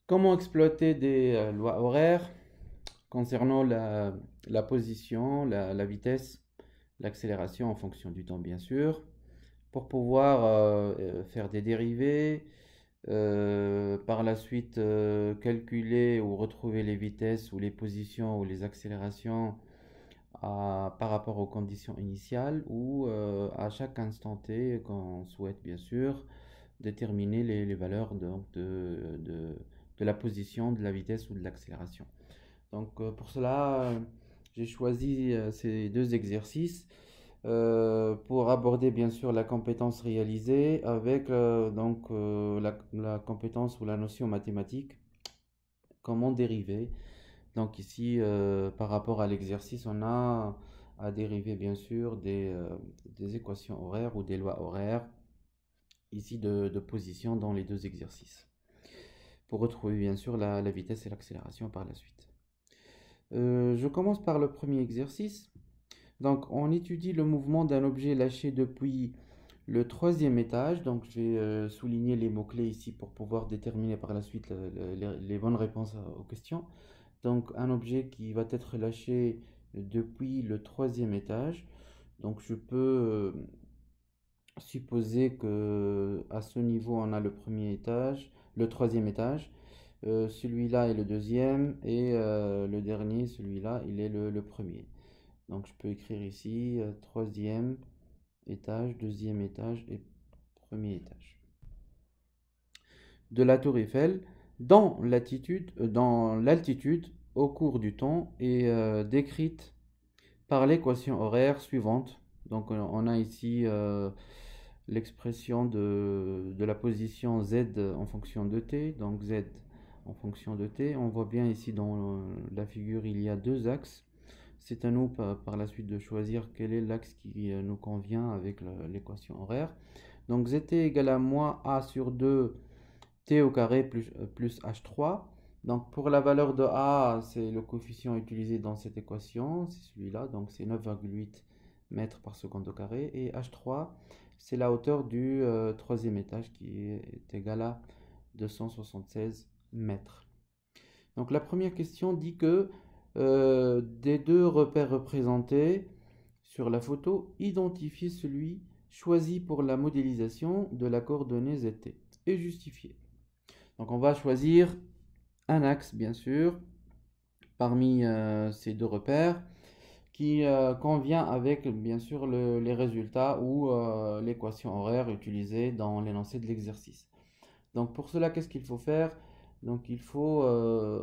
Comment exploiter des lois horaires concernant la position, la vitesse, l'accélération en fonction du temps, bien sûr, pour pouvoir faire des dérivés, par la suite calculer ou retrouver les vitesses ou les positions ou les accélérations par rapport aux conditions initiales ou à chaque instant T qu'on souhaite, bien sûr, déterminer les valeurs de la position, de la vitesse ou de l'accélération. Donc pour cela, j'ai choisi ces deux exercices pour aborder bien sûr la compétence réalisée avec la compétence ou la notion mathématique, comment dériver. Donc ici, par rapport à l'exercice, on a à dériver bien sûr des équations horaires ou des lois horaires ici de position dans les deux exercices, pour retrouver bien sûr la vitesse et l'accélération par la suite. Je commence par le premier exercice. Donc, on étudie le mouvement d'un objet lâché depuis le troisième étage. Donc, je vais souligner les mots-clés ici pour pouvoir déterminer par la suite les bonnes réponses aux questions. Donc, un objet qui va être lâché depuis le troisième étage. Donc, je peux supposer que à ce niveau, on a le premier étage, le troisième étage. Celui-là est le deuxième et le dernier, celui-là, il est le premier. Donc je peux écrire ici troisième étage, deuxième étage et premier étage. De la tour Eiffel, dans l'altitude au cours du temps est décrite par l'équation horaire suivante. Donc on a ici l'expression de la position z en fonction de t, donc z en fonction de t. On voit bien ici dans la figure, il y a deux axes. C'est à nous par la suite de choisir quel est l'axe qui nous convient avec l'équation horaire. Donc zt égale à moins a sur 2 t au carré plus h3. Donc pour la valeur de a, c'est le coefficient utilisé dans cette équation, c'est celui-là, donc c'est 9,8 mètres par seconde au carré. Et h3, c'est la hauteur du troisième étage qui est égale à 276 mètres. Donc la première question dit que des deux repères représentés sur la photo, identifiez celui choisi pour la modélisation de la coordonnée zt et justifier. Donc on va choisir un axe bien sûr parmi ces deux repères qui convient avec bien sûr les résultats ou l'équation horaire utilisée dans l'énoncé de l'exercice. Donc pour cela, qu'est-ce qu'il faut faire? Donc il faut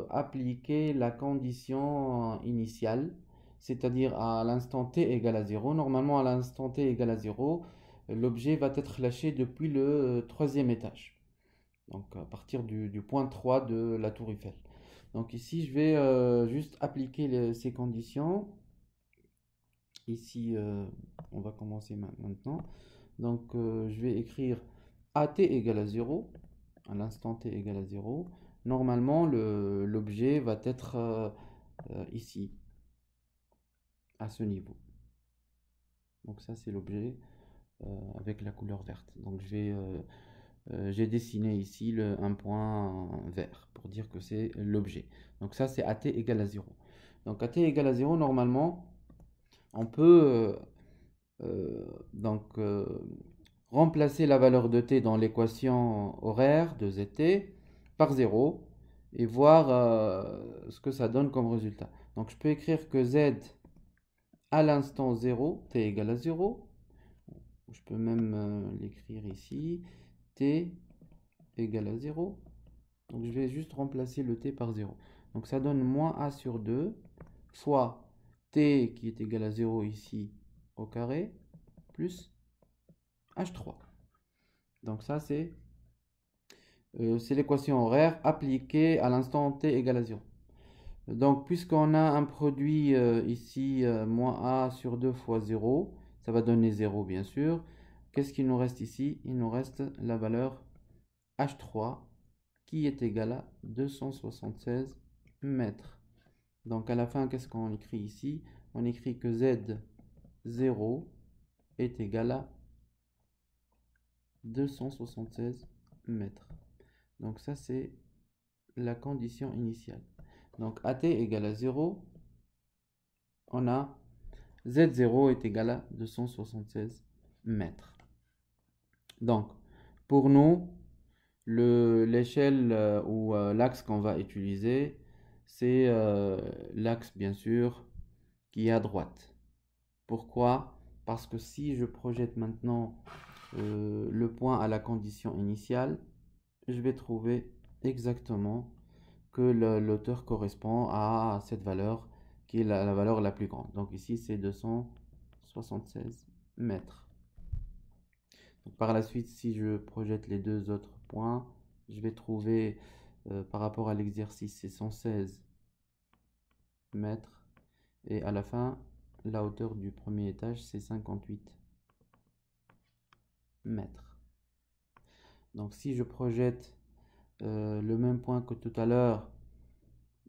appliquer la condition initiale, c'est-à-dire à l'instant t égale à 0. Normalement, à l'instant t égale à 0, l'objet va être lâché depuis le troisième étage. Donc à partir du point 3 de la tour Eiffel. Donc ici, je vais juste appliquer ces conditions. Ici, on va commencer maintenant. Donc je vais écrire AT égale à 0. À l'instant t égale à 0, normalement l'objet va être ici, à ce niveau. Donc ça c'est l'objet avec la couleur verte. Donc j'ai dessiné ici un point vert pour dire que c'est l'objet. Donc ça c'est AT égale à 0. Donc AT égale à 0, normalement, on peut remplacer la valeur de t dans l'équation horaire de zt par 0 et voir ce que ça donne comme résultat. Donc je peux écrire que z à l'instant 0, t égale à 0. Je peux même l'écrire ici, t égale à 0. Donc je vais juste remplacer le t par 0. Donc ça donne moins a sur 2 fois t qui est égal à 0 ici au carré plus h3. Donc ça c'est l'équation horaire appliquée à l'instant t égale à 0. Donc puisqu'on a un produit ici, moins a sur 2 fois 0, ça va donner 0 bien sûr. Qu'est-ce qu'il nous reste ici? Il nous reste la valeur h3 qui est égale à 276 mètres. Donc à la fin, qu'est-ce qu'on écrit ici? On écrit que z0 est égal à 276 mètres. Donc ça c'est la condition initiale. Donc AT égale à 0, on a Z0 est égal à 276 mètres. Donc, pour nous, l'échelle ou l'axe qu'on va utiliser, c'est l'axe, bien sûr, qui est à droite. Pourquoi? Parce que si je projette maintenant le point à la condition initiale, je vais trouver exactement que l'auteur correspond à cette valeur qui est la valeur la plus grande. Donc ici, c'est 276 mètres. Donc, par la suite, si je projette les deux autres points, je vais trouver par rapport à l'exercice, c'est 116 mètres. Et à la fin, la hauteur du premier étage, c'est 58 mètres. Donc si je projette le même point que tout à l'heure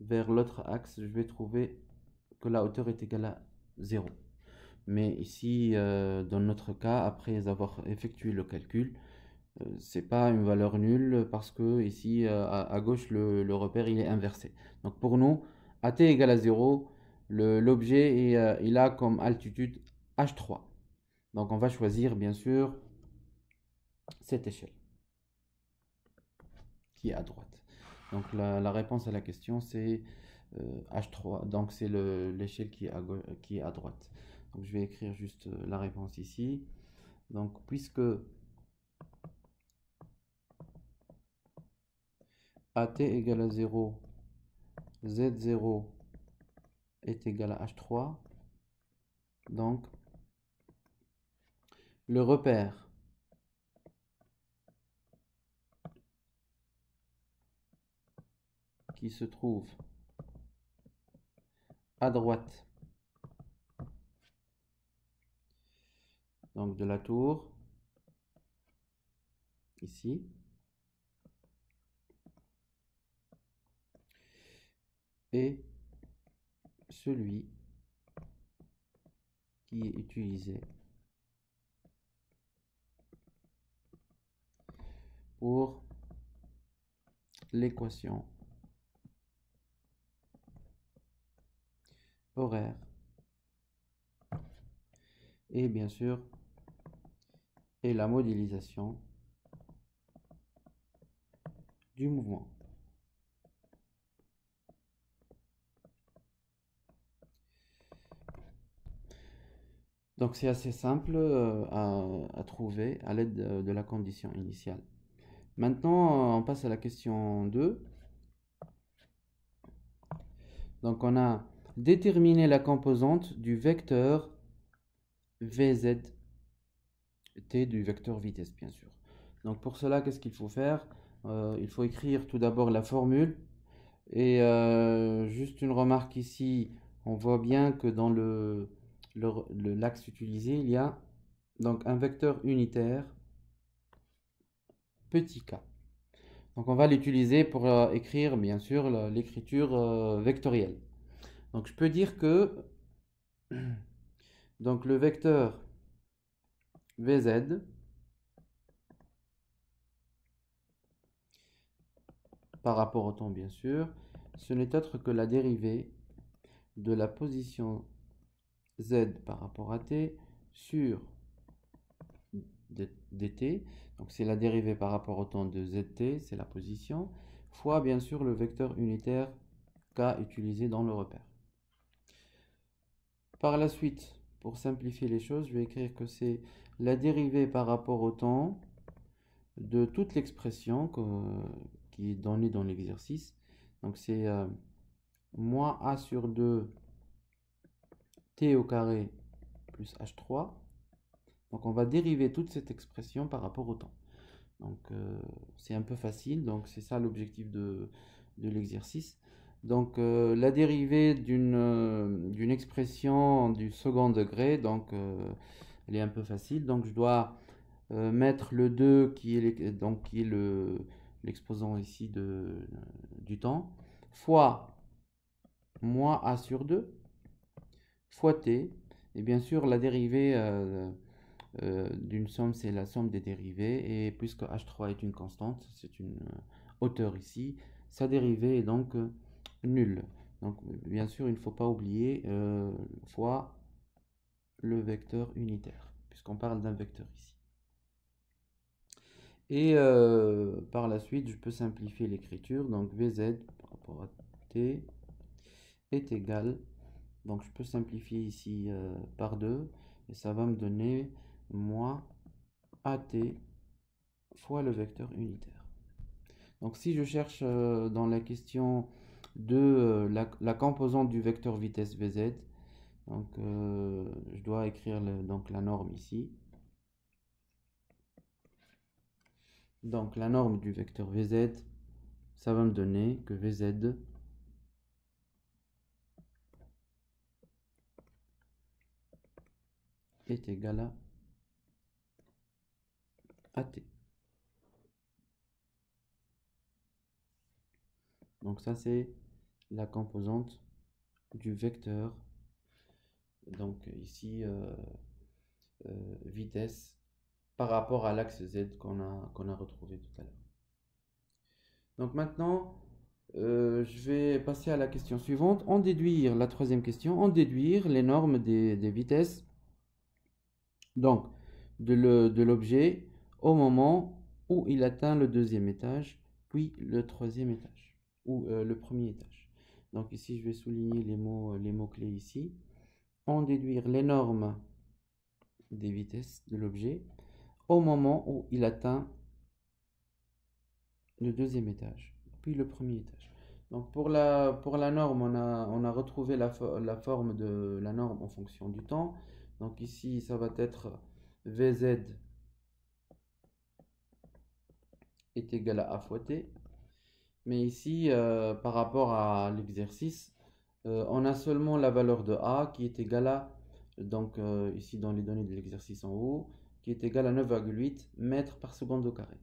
vers l'autre axe, je vais trouver que la hauteur est égale à 0. Mais ici, dans notre cas, après avoir effectué le calcul, c'est pas une valeur nulle parce que ici, à gauche, le repère il est inversé. Donc pour nous, AT égale à 0, l'objet il a comme altitude H3. Donc on va choisir bien sûr cette échelle qui est à droite. Donc la réponse à la question c'est H3, donc c'est l'échelle qui est à droite. Donc je vais écrire juste la réponse ici. Donc puisque AT égale à 0, Z0 est égal à H3, donc le repère qui se trouve à droite donc de la tour ici est celui qui est utilisé pour l'équation horaire et bien sûr et la modélisation du mouvement. Donc c'est assez simple à trouver à l'aide de la condition initiale. Maintenant, on passe à la question 2. Donc on a déterminé la composante du vecteur VZ t du vecteur vitesse, bien sûr. Donc pour cela, qu'est-ce qu'il faut faire? Il faut écrire tout d'abord la formule. Et juste une remarque ici, on voit bien que dans l'axe utilisé, il y a donc un vecteur unitaire petit k. Donc on va l'utiliser pour écrire bien sûr l'écriture vectorielle. Donc je peux dire que donc le vecteur Vz par rapport au temps bien sûr, ce n'est autre que la dérivée de la position z par rapport à t sur dt. Donc c'est la dérivée par rapport au temps de zt, c'est la position, fois bien sûr le vecteur unitaire k utilisé dans le repère. Par la suite, pour simplifier les choses, je vais écrire que c'est la dérivée par rapport au temps de toute l'expression qui est donnée dans l'exercice. Donc c'est moins a sur 2 t au carré plus h3. Donc on va dériver toute cette expression par rapport au temps. Donc c'est un peu facile, donc c'est ça l'objectif de l'exercice. Donc la dérivée d'une expression du second degré, donc elle est un peu facile. Donc je dois mettre le 2 qui est l'exposant ici du temps, fois moins a sur 2, fois t, et bien sûr la dérivée d'une somme, c'est la somme des dérivées, et puisque h3 est une constante, c'est une hauteur ici, sa dérivée est donc nulle. Donc bien sûr, il ne faut pas oublier fois le vecteur unitaire, puisqu'on parle d'un vecteur ici. Et par la suite, je peux simplifier l'écriture. Donc Vz par rapport à t est égal. Donc je peux simplifier ici par 2. Et ça va me donner moins at fois le vecteur unitaire. Donc si je cherche dans la question de la composante du vecteur vitesse Vz, donc je dois écrire donc la norme ici. Donc la norme du vecteur Vz, ça va me donner que Vz est égal à t. Donc ça c'est la composante du vecteur. Donc ici vitesse par rapport à l'axe z qu'on a retrouvé tout à l'heure. Donc maintenant je vais passer à la question suivante. En déduire la troisième question, en déduire les normes des vitesses donc de l'objet au moment où il atteint le deuxième étage, puis le troisième étage, ou le premier étage. Donc ici, je vais souligner les mots-clés ici. En déduire les normes des vitesses de l'objet au moment où il atteint le deuxième étage, puis le premier étage. Donc pour la norme, on a retrouvé la forme de la norme en fonction du temps. Donc ici, ça va être Vz est égal à A fois T. Mais ici, par rapport à l'exercice, on a seulement la valeur de A qui est égale à, donc ici dans les données de l'exercice en haut, qui est égale à 9,8 mètres par seconde au carré.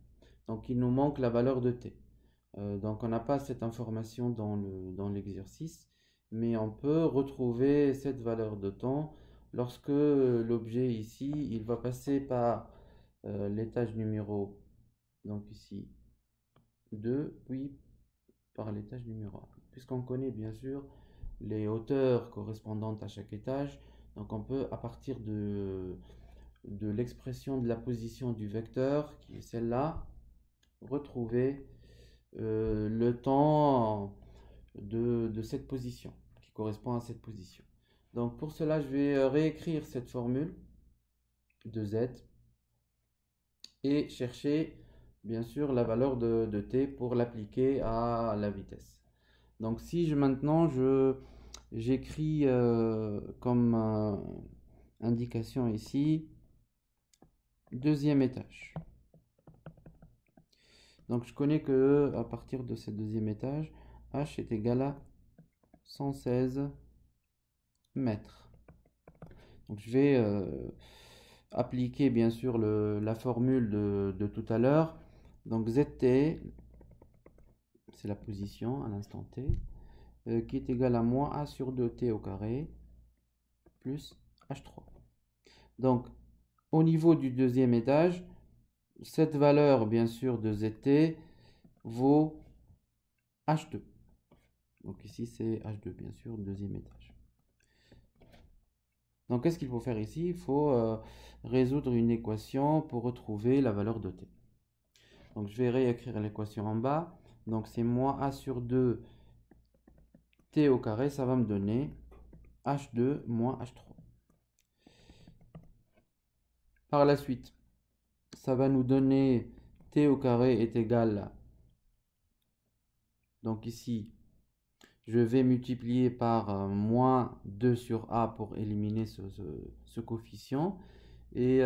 Donc il nous manque la valeur de T. Donc on n'a pas cette information dans l'exercice, mais on peut retrouver cette valeur de temps lorsque l'objet ici, il va passer par l'étage numéro, donc ici 2, puis par l'étage numéro 1. Puisqu'on connaît bien sûr les hauteurs correspondantes à chaque étage, donc on peut à partir de l'expression de la position du vecteur, qui est celle-là, retrouver le temps de cette position, qui correspond à cette position. Donc pour cela, je vais réécrire cette formule de z et chercher bien sûr la valeur de t pour l'appliquer à la vitesse. Donc si maintenant j'écris comme indication ici deuxième étage. Donc je connais que à partir de ce deuxième étage, h est égal à 116 mètres. Donc je vais appliquer bien sûr la formule de tout à l'heure. Donc zt, c'est la position à l'instant t, qui est égal à moins a sur 2t au carré plus h3. Donc au niveau du deuxième étage, cette valeur bien sûr de zt vaut h2. Donc ici c'est h2 bien sûr, deuxième étage. Donc qu'est-ce qu'il faut faire ici? Il faut résoudre une équation pour retrouver la valeur de t. Donc je vais réécrire l'équation en bas. Donc c'est moins a sur 2 t au carré, ça va me donner h2 moins h3. Par la suite, ça va nous donner t au carré est égal, donc ici, je vais multiplier par moins 2 sur a pour éliminer ce coefficient. Et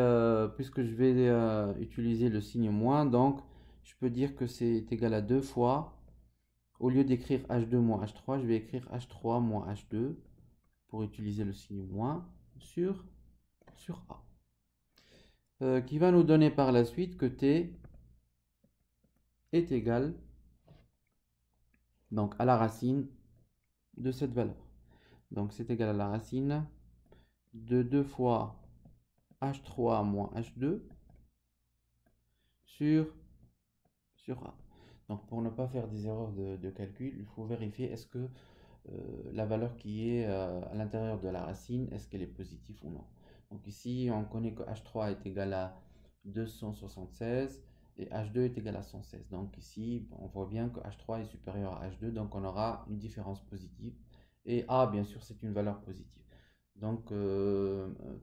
puisque je vais utiliser le signe moins, donc je peux dire que c'est égal à 2 fois, au lieu d'écrire h2 moins h3, je vais écrire h3 moins h2 pour utiliser le signe moins sur a. Qui va nous donner par la suite que t est égal donc à la racine de cette valeur. Donc c'est égal à la racine de 2 fois h3 moins h2 sur a. Donc pour ne pas faire des erreurs de calcul, il faut vérifier est-ce que la valeur qui est à l'intérieur de la racine, est-ce qu'elle est positive ou non. Donc ici, on connaît que H3 est égal à 276 et H2 est égal à 116. Donc ici, on voit bien que H3 est supérieur à H2, donc on aura une différence positive. Et A, bien sûr, c'est une valeur positive. Donc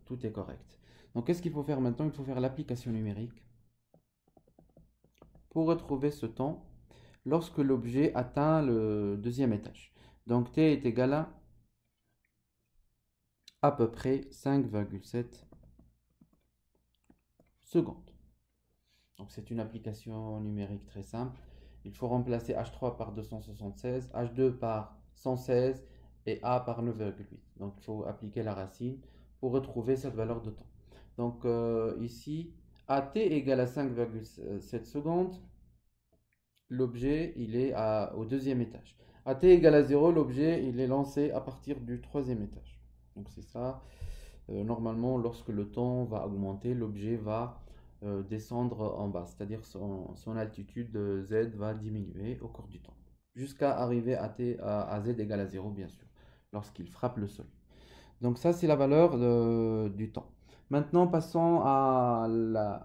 tout est correct. Donc qu'est-ce qu'il faut faire maintenant? Il faut faire l'application numérique pour retrouver ce temps lorsque l'objet atteint le deuxième étage. Donc t est égal à peu près 5,7 secondes. Donc c'est une application numérique très simple. Il faut remplacer H3 par 276, H2 par 116 et A par 9,8. Donc il faut appliquer la racine pour retrouver cette valeur de temps. Donc ici, AT égale à 5,7 secondes. L'objet il est au deuxième étage. AT égale à 0, l'objet il est lancé à partir du troisième étage. Donc c'est ça. Normalement, lorsque le temps va augmenter, l'objet va descendre en bas, c'est-à-dire son altitude z va diminuer au cours du temps, jusqu'à arriver à z égale à 0, bien sûr, lorsqu'il frappe le sol. Donc ça, c'est la valeur du temps. Maintenant, passons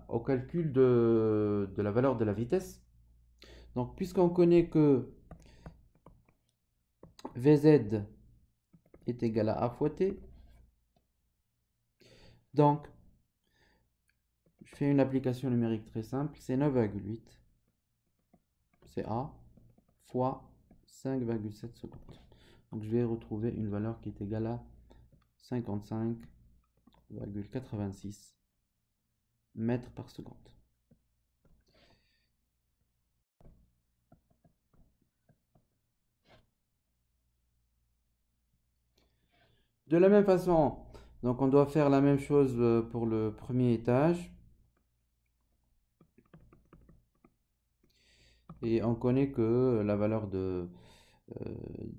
au calcul de la valeur de la vitesse. Donc, puisqu'on connaît que Vz est égal à A fois t, donc je fais une application numérique très simple, c'est 9,8, c'est A, fois 5,7 secondes. Donc je vais retrouver une valeur qui est égale à 55,86 mètres par seconde. De la même façon, donc on doit faire la même chose pour le premier étage. Et on connaît que la valeur de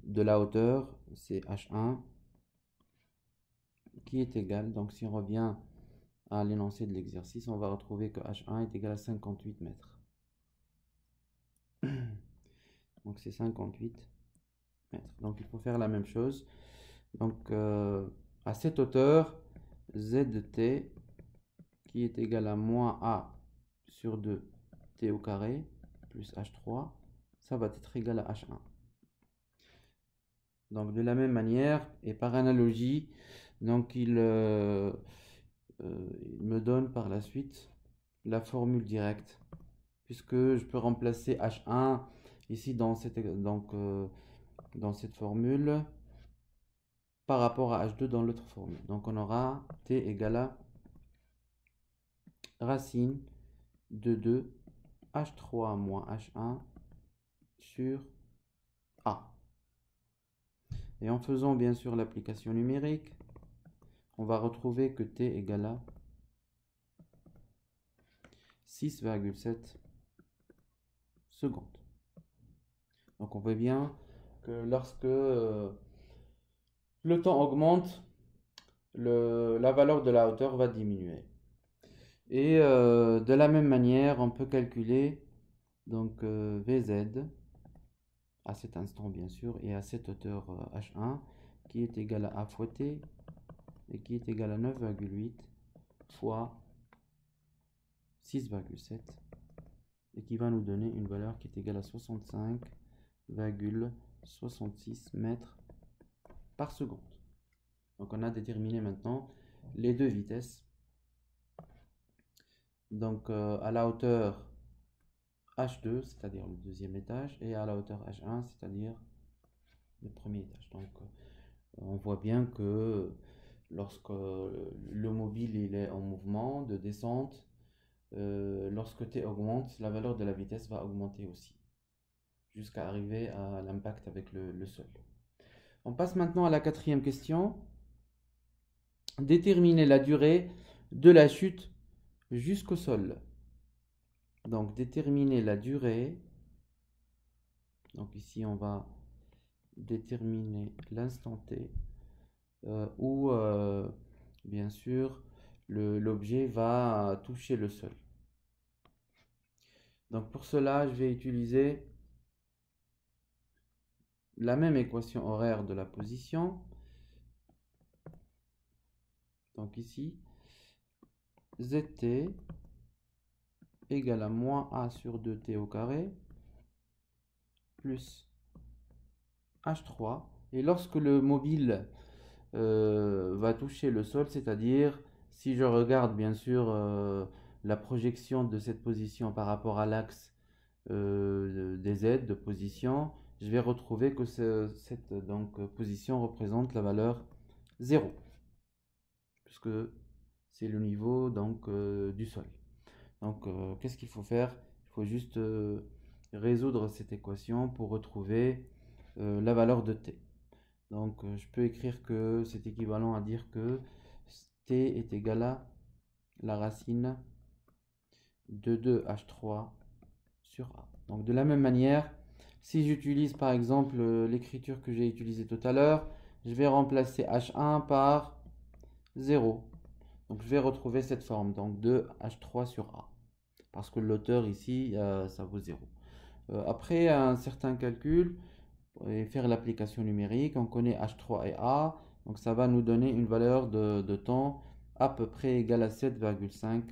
la hauteur, c'est H1 qui est égal. Donc si on revient à l'énoncé de l'exercice, on va retrouver que H1 est égal à 58 mètres. Donc c'est 58 mètres. Donc il faut faire la même chose. Donc à cette hauteur, ZT qui est égal à moins A sur 2 T au carré plus H3, ça va être égal à H1. Donc de la même manière et par analogie, donc il me donne par la suite la formule directe, puisque je peux remplacer H1 ici dans cette formule par rapport à H2 dans l'autre formule. Donc on aura T égale à racine de 2 H3 moins H1 sur A. Et en faisant bien sûr l'application numérique, on va retrouver que T égale à 6,7 secondes. Donc on voit bien que lorsque le temps augmente, la valeur de la hauteur va diminuer. Et de la même manière, on peut calculer donc Vz à cet instant bien sûr et à cette hauteur H1 qui est égal à A fois T et qui est égal à 9,8 fois 6,7 et qui va nous donner une valeur qui est égale à 65,66 mètres par seconde. Donc on a déterminé maintenant les deux vitesses. Donc à la hauteur H2, c'est-à-dire le deuxième étage, et à la hauteur H1, c'est-à-dire le premier étage. Donc on voit bien que lorsque le mobile il est en mouvement de descente, lorsque t augmente, la valeur de la vitesse va augmenter aussi, jusqu'à arriver à l'impact avec le sol. On passe maintenant à la quatrième question. Déterminer la durée de la chute jusqu'au sol. Donc déterminer la durée. Donc ici on va déterminer l'instant t où bien sûr l'objet va toucher le sol. Donc pour cela je vais utiliser la même équation horaire de la position. Donc ici, zt égale à moins a sur 2t au carré plus h3. Et lorsque le mobile va toucher le sol, c'est-à-dire si je regarde bien sûr la projection de cette position par rapport à l'axe des z de position, je vais retrouver que cette position représente la valeur 0, puisque c'est le niveau du sol. Donc qu'est-ce qu'il faut faire? Il faut juste résoudre cette équation pour retrouver la valeur de t. Donc je peux écrire que c'est équivalent à dire que t est égal à la racine de 2h3 sur a. Donc de la même manière, si j'utilise par exemple l'écriture que j'ai utilisée tout à l'heure, je vais remplacer h1 par 0. Donc je vais retrouver cette forme, donc 2h3 sur a. Parce que l'auteur ici, ça vaut 0. Après un certain calcul, et faire l'application numérique, on connaît h3 et a, donc ça va nous donner une valeur de temps à peu près égale à 7,5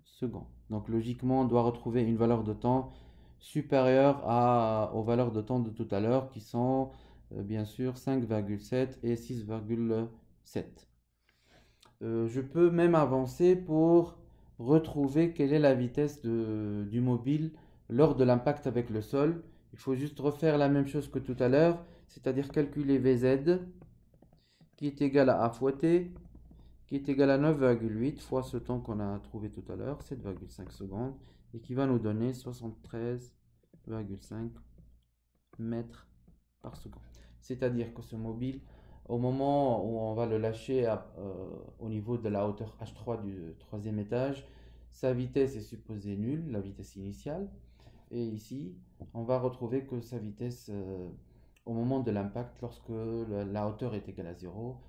secondes. Donc logiquement, on doit retrouver une valeur de temps supérieure aux valeurs de temps de tout à l'heure, qui sont bien sûr 5,7 et 6,7. Je peux même avancer pour retrouver quelle est la vitesse du mobile lors de l'impact avec le sol. Il faut juste refaire la même chose que tout à l'heure, c'est-à-dire calculer Vz qui est égal à A fois T, qui est égal à 9,8 fois ce temps qu'on a trouvé tout à l'heure, 7,5 secondes, et qui va nous donner 73,5 mètres par seconde. C'est-à-dire que ce mobile, au moment où on va le lâcher au niveau de la hauteur H3 du troisième étage, sa vitesse est supposée nulle, la vitesse initiale. Et ici, on va retrouver que sa vitesse au moment de l'impact, lorsque la hauteur est égale à 0,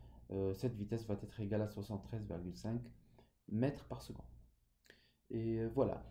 cette vitesse va être égale à 73,5 mètres par seconde. Et voilà.